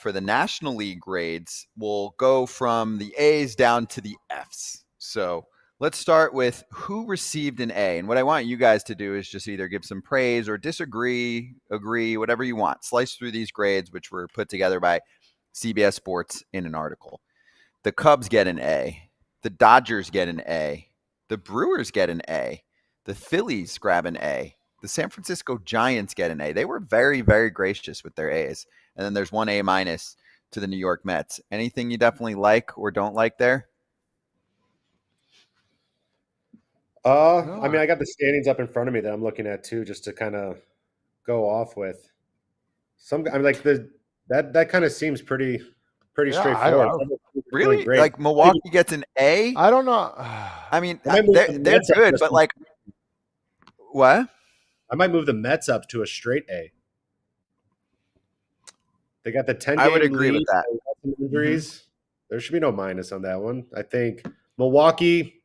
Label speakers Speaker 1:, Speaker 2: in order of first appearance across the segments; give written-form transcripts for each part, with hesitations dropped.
Speaker 1: for the National League grades, we'll go from the A's down to the Fs. So let's start with who received an A. And what I want you guys to do is just either give some praise or disagree, agree, whatever you want. Slice through these grades, which were put together by CBS Sports in an article. The Cubs get an A. The Dodgers get an A. The Brewers get an A. The Phillies grab an A. The San Francisco Giants get an A. They were very, very gracious with their A's. And then there's one A- to the New York Mets. Anything you definitely like or don't like there?
Speaker 2: I mean, I got the standings up in front of me that I'm looking at too, just to kind of go off with. I'm like that kind of seems pretty straightforward.
Speaker 1: Really? Like Milwaukee gets an A?
Speaker 3: I don't know.
Speaker 1: I mean, they're good, but like, what?
Speaker 2: I might move the Mets up to a straight A. They got the 10-game
Speaker 1: I would agree with that.
Speaker 2: Injuries. Mm-hmm. There should be no minus on that one. I think Milwaukee,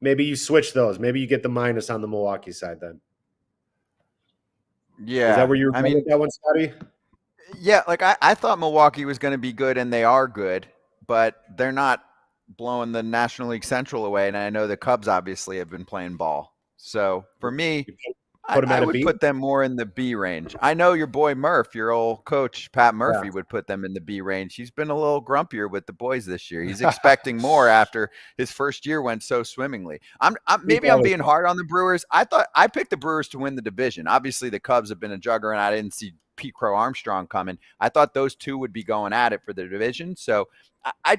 Speaker 2: maybe you switch those. Maybe you get the minus on the Milwaukee side then.
Speaker 1: Yeah.
Speaker 2: Is that where you're going with that one, Scotty?
Speaker 1: Yeah, like I thought Milwaukee was going to be good, and they are good, but they're not blowing the National League Central away, and I know the Cubs obviously have been playing ball. So for me, I would put them more in the B range. I know your boy Murph, your old coach, Pat Murphy, would put them in the B range. He's been a little grumpier with the boys this year. He's expecting more after his first year went so swimmingly. I'm being hard on the Brewers. I picked the Brewers to win the division. Obviously, the Cubs have been a juggernaut. I didn't see Pete Crow Armstrong coming. I thought those two would be going at it for the division. So I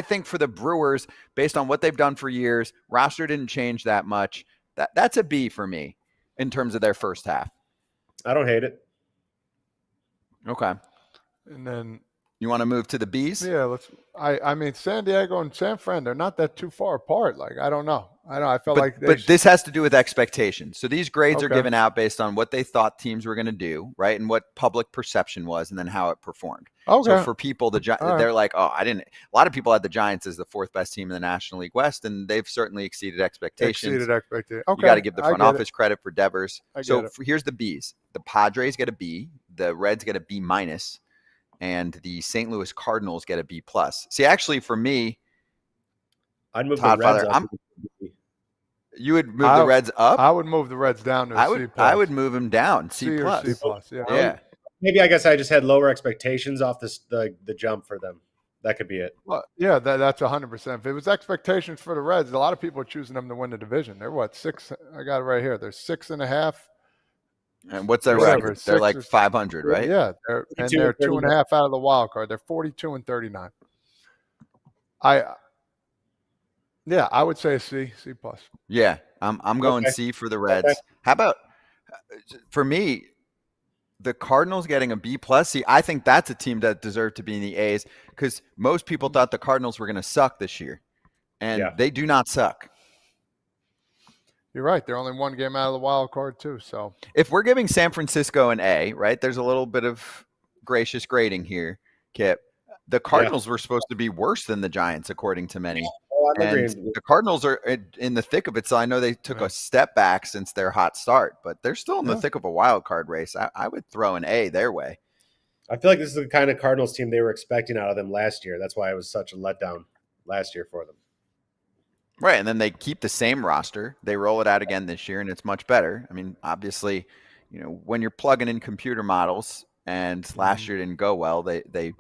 Speaker 1: think for the Brewers, based on what they've done for years, roster didn't change that much. That's a B for me in terms of their first half.
Speaker 2: I don't hate it.
Speaker 1: Okay.
Speaker 3: And then
Speaker 1: you want to move to the Bs?
Speaker 3: Yeah, I mean, San Diego and San Fran, they're not that too far apart. Like, I don't know. I felt but
Speaker 1: this has to do with expectations. So these grades are given out based on what they thought teams were going to do, right? And what public perception was, and then how it performed.
Speaker 3: Okay.
Speaker 1: So for people, they're like, a lot of people had the Giants as the fourth best team in the National League West, and they've certainly exceeded expectations.
Speaker 3: Okay.
Speaker 1: You got to give the front office credit for Devers. So here's the Bs. The Padres get a B. The Reds get a B-, and the St. Louis Cardinals get a B+. See, actually, for me,
Speaker 2: I'd move the Reds up.
Speaker 1: You would move the Reds up?
Speaker 3: I would move the Reds down to a C+.
Speaker 1: I would move them down, C+.
Speaker 3: C+,
Speaker 1: yeah.
Speaker 2: Maybe I guess I just had lower expectations off the jump for them. That could be it.
Speaker 3: Well, yeah, that's 100%. If it was expectations for the Reds, a lot of people are choosing them to win the division. They're what, 6? I got it right here. They're 6.5.
Speaker 1: And what's their record? They're like 500, right?
Speaker 3: Yeah, they're 2.5 out of the wild card. They're 42-39. I would say a C+.
Speaker 1: Yeah, I'm going C for the Reds. Okay. How about for me? The Cardinals getting a B+. See, I think that's a team that deserved to be in the A's because most people thought the Cardinals were going to suck this year, and they do not suck.
Speaker 3: You're right. They're only one game out of the wild card too. So
Speaker 1: if we're giving San Francisco an A, right, there's a little bit of gracious grading here, Kip. The Cardinals were supposed to be worse than the Giants, according to many. And the Cardinals are in the thick of it, so I know they took a step back since their hot start, but they're still in the thick of a wild card race. I would throw an A their way.
Speaker 2: I feel like this is the kind of Cardinals team they were expecting out of them last year. That's why it was such a letdown last year for them.
Speaker 1: Right, and then they keep the same roster. They roll it out again this year, and it's much better. I mean, obviously, when you're plugging in computer models, and last year didn't go well, they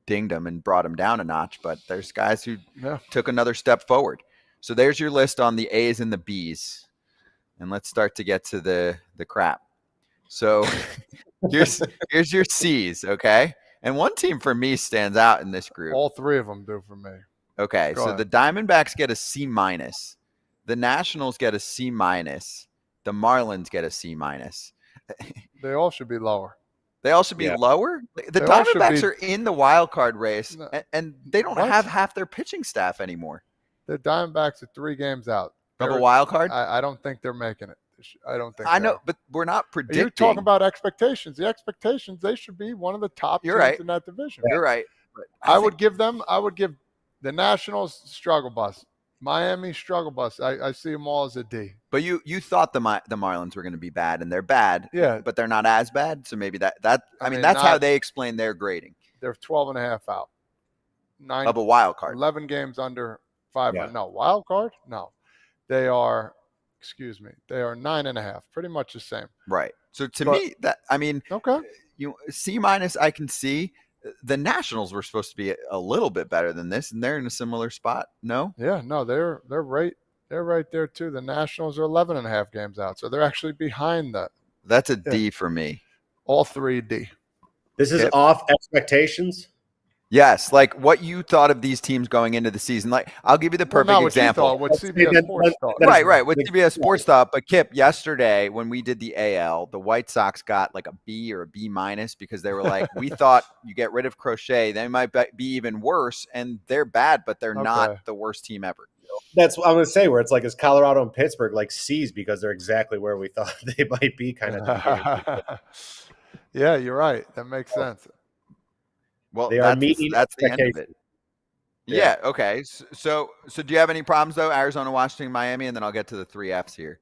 Speaker 1: dinged them and brought them down a notch, but there's guys who took another step forward. So there's your list on the A's and the B's. And let's start to get to the crap. So here's your C's, okay? And one team for me stands out in this group.
Speaker 3: All three of them do for me.
Speaker 1: Okay, so the Diamondbacks get a C-. The Nationals get a C-. The Marlins get a C-.
Speaker 3: They all should be lower.
Speaker 1: They all should be lower? The Diamondbacks are in the wild card race, and they don't have half their pitching staff anymore.
Speaker 3: The Diamondbacks are 3 games out.
Speaker 1: Of a wild card?
Speaker 3: I don't think they're making it. I don't think
Speaker 1: I know, but we're not predicting.
Speaker 3: You're talking about expectations. The expectations, they should be one of the top teams in that division.
Speaker 1: You're right.
Speaker 3: I would give the Nationals struggle bus. Miami struggle bus. I see them all as a D.
Speaker 1: But you thought the Marlins were going to be bad, and they're bad.
Speaker 3: Yeah.
Speaker 1: But they're not as bad. So maybe I mean that's how they explain their grading.
Speaker 3: They're 12.5 out. 9
Speaker 1: of a wild card.
Speaker 3: 11 games under 500.
Speaker 2: Yeah.
Speaker 3: No, wild card? No. They are 9.5. Pretty much the same.
Speaker 1: Right. So to me,
Speaker 3: okay.
Speaker 1: C- I can see. The Nationals were supposed to be a little bit better than this, and they're in a similar spot. No?
Speaker 3: Yeah, no, they're right there too. The Nationals are 11.5 games out, so they're actually behind that.
Speaker 1: That's a D for me.
Speaker 3: All 3 D.
Speaker 2: This is off expectations.
Speaker 1: Yes, like what you thought of these teams going into the season. Like, I'll give you the perfect example.
Speaker 3: What CBS Sports thought.
Speaker 1: Right. What CBS Sports thought. But Kip, yesterday when we did the AL, the White Sox got like a B or a B minus because they were like, we thought you get rid of Crochet, they might be even worse, and they're bad, but they're not the worst team ever.
Speaker 2: That's what I'm going to say. Where it's like, is Colorado and Pittsburgh like C's because they're exactly where we thought they might be, kind of.
Speaker 3: Yeah, you're right. That makes sense.
Speaker 1: Well,
Speaker 2: they are meeting
Speaker 1: that's the end of it. Yeah. Okay. So do you have any problems though? Arizona, Washington, Miami, and then I'll get to the 3 Fs here.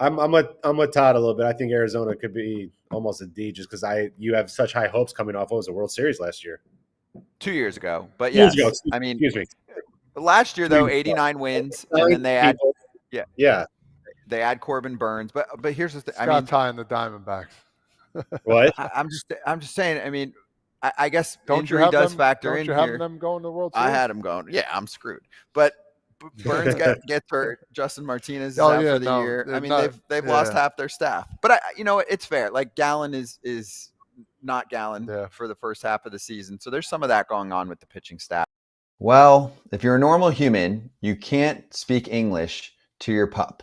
Speaker 2: I'm with Todd a little bit. I think Arizona could be almost a D just because you have such high hopes coming off. What was the World Series last year?
Speaker 1: 2 years ago, but yes,
Speaker 2: I mean, excuse me.
Speaker 1: Last year though, 89 wins, and then they add they add Corbin Burns. But here's the thing.
Speaker 3: Scott tying the Diamondbacks.
Speaker 2: What?
Speaker 1: I'm just saying. I mean. I guess
Speaker 3: injury
Speaker 1: does factor in here.
Speaker 3: Don't you have them going to the World Series?
Speaker 1: I had them going. Yeah, I'm screwed. But Burns gets hurt. Justin Martinez is out for the year. I mean, they've lost half their staff. But it's fair. Like Gallen is not Gallen for the first half of the season. So there's some of that going on with the pitching staff. Well, if you're a normal human, you can't speak English to your pup.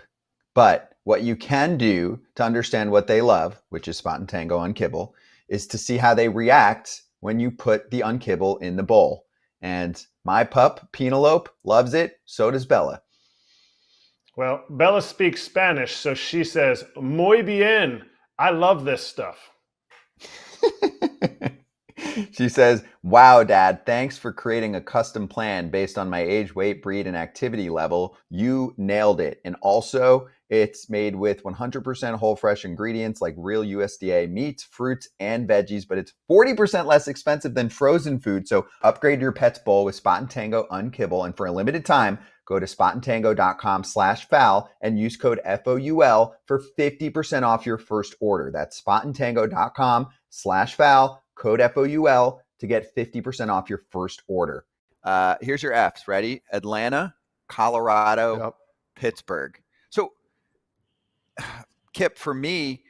Speaker 1: But what you can do to understand what they love, which is Spot and Tango on Kibble, is to see how they react when you put the unkibble in the bowl. And my pup, Penelope, loves it. So does Bella.
Speaker 4: Well, Bella speaks Spanish, so she says, muy bien. I love this stuff.
Speaker 1: She says, wow, Dad, thanks for creating a custom plan based on my age, weight, breed, and activity level. You nailed it. And also, it's made with 100% whole fresh ingredients like real USDA meats, fruits, and veggies, but it's 40% less expensive than frozen food. So upgrade your pet's bowl with Spot and Tango Unkibble. And for a limited time, go to spotandtango.com/foul and use code FOUL for 50% off your first order. That's spotandtango.com/foul, code FOUL to get 50% off your first order. Here's your Fs. Ready? Atlanta, Colorado, Pittsburgh. So, Kip, for me,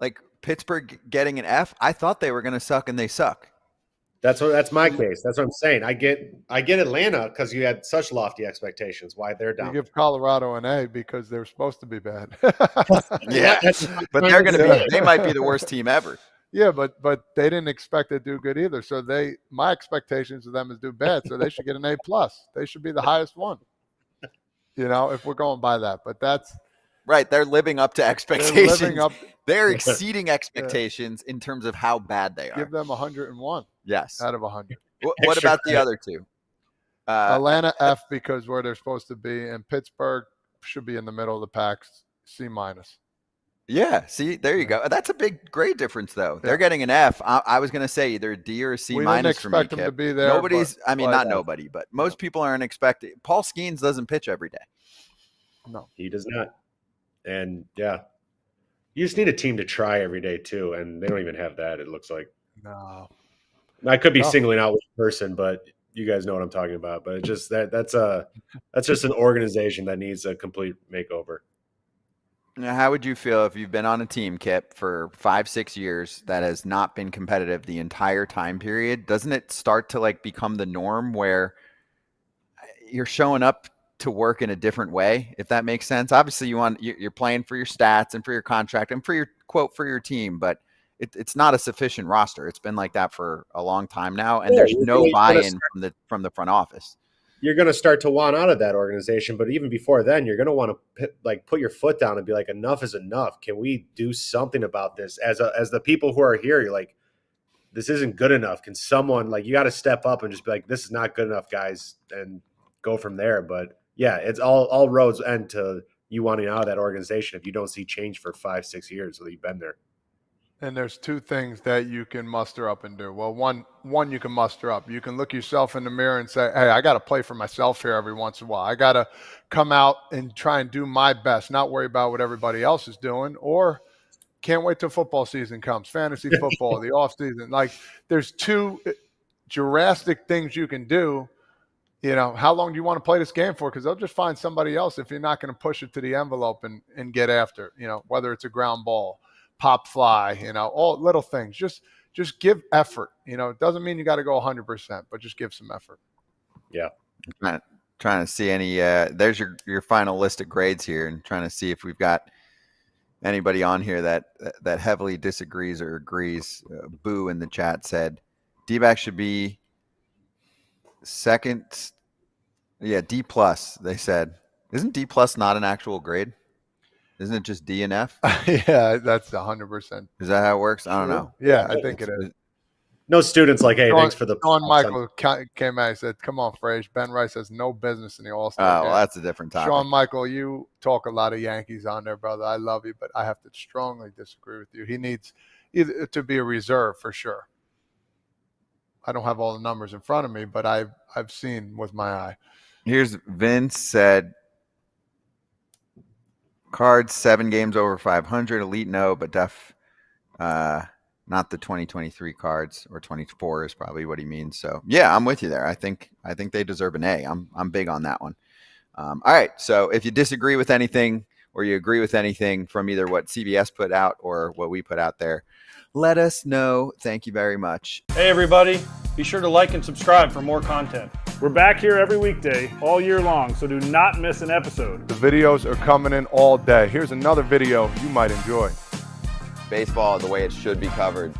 Speaker 1: like Pittsburgh getting an F, I thought they were going to suck, and they suck.
Speaker 2: That's my case. That's what I'm saying. I get Atlanta because you had such lofty expectations. Why they're down?
Speaker 3: You give Colorado an A because they're supposed to be bad.
Speaker 1: Yeah, but they're going to be. They might be the worst team ever.
Speaker 3: Yeah, but they didn't expect to do good either. So my expectations of them is do bad. So they should get an A+. They should be the highest one. If we're going by that. But that's
Speaker 1: right. They're living up to expectations. They're exceeding expectations in terms of how bad they are.
Speaker 3: Give them 101.
Speaker 1: Yes,
Speaker 3: out of 100.
Speaker 1: What about the other two?
Speaker 3: Atlanta F because where they're supposed to be, and Pittsburgh should be in the middle of the pack, C-.
Speaker 1: Yeah, see, there you go. That's a big grade difference, though. Yeah. They're getting an F. I was going to say either a D or a C-
Speaker 3: for me.
Speaker 1: We didn't
Speaker 3: expect them to be there.
Speaker 1: Not nobody, but most people aren't expecting. Paul Skeens doesn't pitch every day.
Speaker 2: No, he does not. And yeah, you just need a team to try every day too, and they don't even have that. It looks like.
Speaker 3: No,
Speaker 2: I could be singling out one person, but you guys know what I'm talking about. But it's just that's just an organization that needs a complete makeover.
Speaker 1: Now, how would you feel if you've been on a team, Kip, for 5-6 years that has not been competitive the entire time period? Doesn't it start to become the norm where you're showing up to work in a different way, if that makes sense? Obviously, you're playing for your stats and for your contract and for your quote for your team, but it's not a sufficient roster. It's been like that for a long time now, and there's no buy-in from the front office.
Speaker 2: You're going to start to want out of that organization, but even before then, you're going to want to put your foot down and be like, enough is enough. Can we do something about this? As the people who are here, you're like, this isn't good enough. Can someone you got to step up and just be like, this is not good enough, guys, and go from there. But yeah, it's all roads end to you wanting out of that organization if you don't see change for 5-6 years that you've been there.
Speaker 3: And there's two things that you can muster up and do. Well, one you can muster up. You can look yourself in the mirror and say, hey, I got to play for myself here every once in a while. I got to come out and try and do my best, not worry about what everybody else is doing. Or can't wait till football season comes, fantasy football, the off season. Like, there's two drastic things you can do. You know, how long do you want to play this game for? Because they'll just find somebody else if you're not going to push it to the envelope and get after, you know, whether it's a ground ball, pop fly, you know, all little things. Just give effort. You know, it doesn't mean you got to go 100%, but just give some effort.
Speaker 2: Yeah.
Speaker 1: Trying to see any there's your final list of grades here, and trying to see if we've got anybody on here that heavily disagrees or agrees. Boo in the chat said D-back should be second. Yeah, D+, they said. Isn't D+ not an actual grade? Isn't it just D and F?
Speaker 3: Yeah, that's 100%.
Speaker 1: Is that how it works? I don't know.
Speaker 3: Yeah, I think it is.
Speaker 2: No students like, hey, thanks for the.
Speaker 3: Sean Michael came out and said, come on, Frage. Ben Rice has no business in the All-Star game.
Speaker 1: Well, that's a different topic.
Speaker 3: Sean Michael, you talk a lot of Yankees on there, brother. I love you, but I have to strongly disagree with you. He needs either to be a reserve for sure. I don't have all the numbers in front of me, but I've seen with my eye.
Speaker 1: Here's Vince said, Cards 7 games over 500, elite no, but def not the 2023 cards, or 24 is probably what he means. So yeah, I'm with you there. I think they deserve an A. I'm big on that one. All right, so if you disagree with anything or you agree with anything from either what CBS put out or what we put out there, let us know. Thank you very much.
Speaker 5: Hey everybody, be sure to like and subscribe for more content.
Speaker 4: We're back here every weekday, all year long, so do not miss an episode.
Speaker 3: The videos are coming in all day. Here's another video you might enjoy.
Speaker 1: Baseball the way it should be covered.